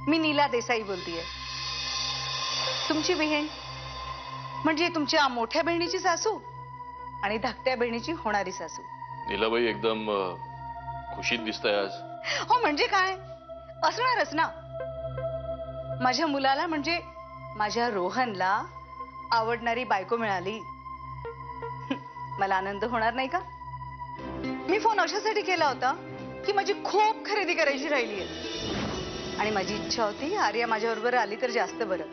मी नीला देसाई बोलतेय, तुमची बहीण म्हणजे तुमच्या मोठ्या बहिणीची सासू आणि धाकट्या बहिणीची होणारी सासू. नीलाबाई एकदम खुशीत दिसताय आज. हो म्हणजे काय असणारच ना. माझ्या मुलाला म्हणजे माझ्या रोहनला आवडणारी बायको मिळाली. मला आनंद होणार नाही का? मी फोन अशासाठी केला होता की माझी खूप खरेदी करायची राहिली आहे आणि माझी इच्छा होती आर्या माझ्याबरोबर आली तर जास्त बरं.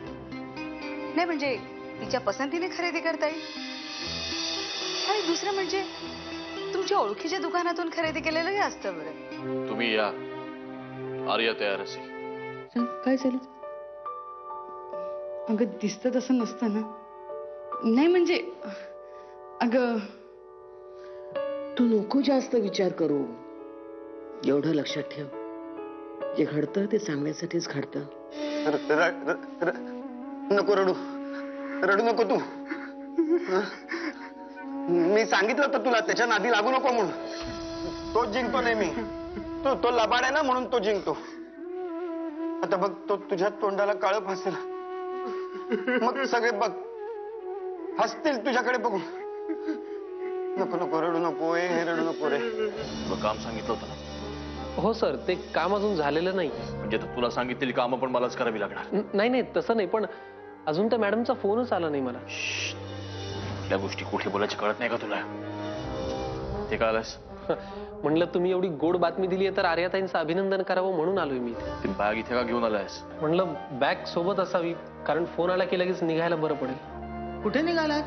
नाही म्हणजे तिच्या पसंतीने खरेदी करता येईल. आणि दुसरं म्हणजे तुमच्या ओळखीच्या दुकानातून खरेदी केलेलं जास्त बरं. तुम्ही या, आर्या तयार असेल. काय झालं? अगं दिसतं तसं नसतं ना. नाही म्हणजे अगं तू नको जास्त विचार करू. एवढं लक्षात ठेव, जे घडतं ते चांगल्यासाठीच घडतं. नको रडू, रडू नको तू. मी सांगितलं होतं तुला त्याच्या नादी लागू नको म्हणून. तोच जिंकतो नेहमी. तो लबाड आहे ना म्हणून तो जिंकतो. आता बघ तो तुझ्या तोंडाला काळं फासेल, मग सगळे बघ हसतील तुझ्याकडे बघून. नको नको रडू नको, हे रडू नको रे. तुला काम सांगितलं होतं ना? हो सर, ते काम अजून झालेलं नाही. म्हणजे तुला सांगितलेली कामं पण मलाच करावी लागणार. नाही तसं नाही, पण अजून त्या मॅडमचा फोनच आला नाही मला. त्या गोष्टी कुठे बोलायची कळत नाही का तुला? ते कळालंस? म्हणलं तुम्ही एवढी गोड बातमी दिली आहे तर आर्याताईंचं अभिनंदन करावं म्हणून आलोय मी. ती बॅग इथे का घेऊन आलायस? म्हणलं बॅग सोबत असावी, कारण फोन आला की लगेच निघायला बरं पडेल. कुठे निघालात?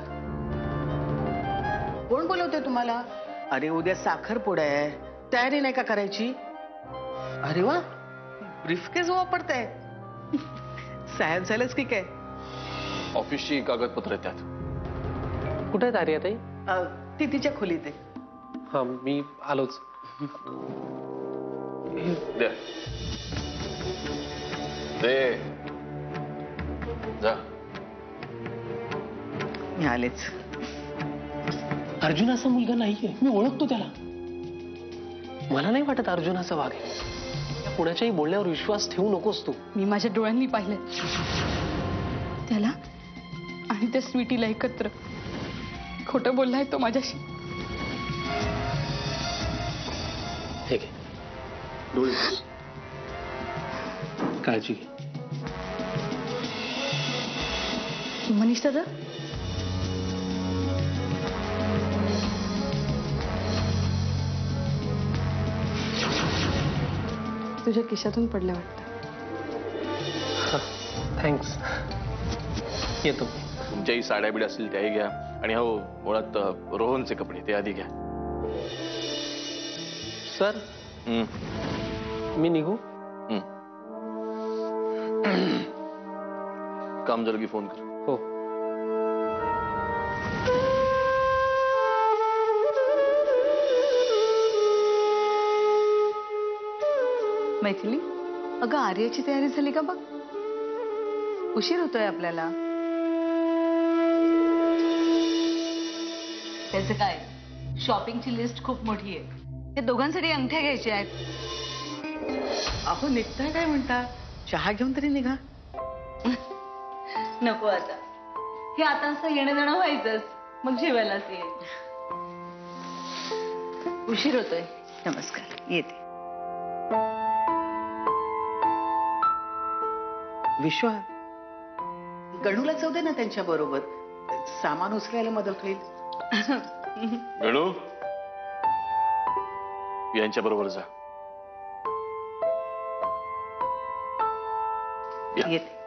कोण बोलवते तुम्हाला? अरे उद्या साखरपुडा आहे, तयारी नाही का करायची? अरे वा, ब्रीफकेस वापरताय. साहेब झालंच की काय? ऑफिसची कागदपत्र आहेत त्यात. कुठे आहेत आर्याताई? ती तिच्या खोलीत आहे. हा मी आलोच. दे दे जा. मी आलेच. अर्जुन असा मुलगा नाहीये, मी ओळखतो त्याला. मला नाही वाटत अर्जुन असा वाघ आहे. कुणाच्याही बोलण्यावर विश्वास ठेवू नकोस तू. मी माझ्या डोळ्यांनी पाहिलं त्याला आणि त्या स्वीटीला एकत्र. खोटं बोललाय तो माझ्याशी. ठीक आहे, काळजी घे. मनीष दादा, तुझ्या खिशातून पडल्या वाटतं. थँक्स. येतो. तुमच्याही साड्या बिड्या असतील त्याही घ्या. आणि हो, मुळात रोहनचे कपडे ते आधी घ्या. सर मी निघू? काम झालं की फोन कर. हो. मैथिली, अगं आर्याची तयारी झाली का बघ? उशीर होतोय आपल्याला. त्याचं काय, शॉपिंगची लिस्ट खूप मोठी आहे. ते दोघांसाठी अंगठ्या घ्यायच्या आहेत. अहो निघताय काय म्हणता? चहा घेऊन तरी निघा. नको आता, हे आता असं येणं जाणं व्हायचंच, मग जेवायलाच ये. उशीर होतोय. नमस्कार, येते. विश्वा, गणूला जाऊ दे ना त्यांच्या बरोबर. सामान उचलायला मदत होईल. गणू, यांच्या बरोबर जा. येते.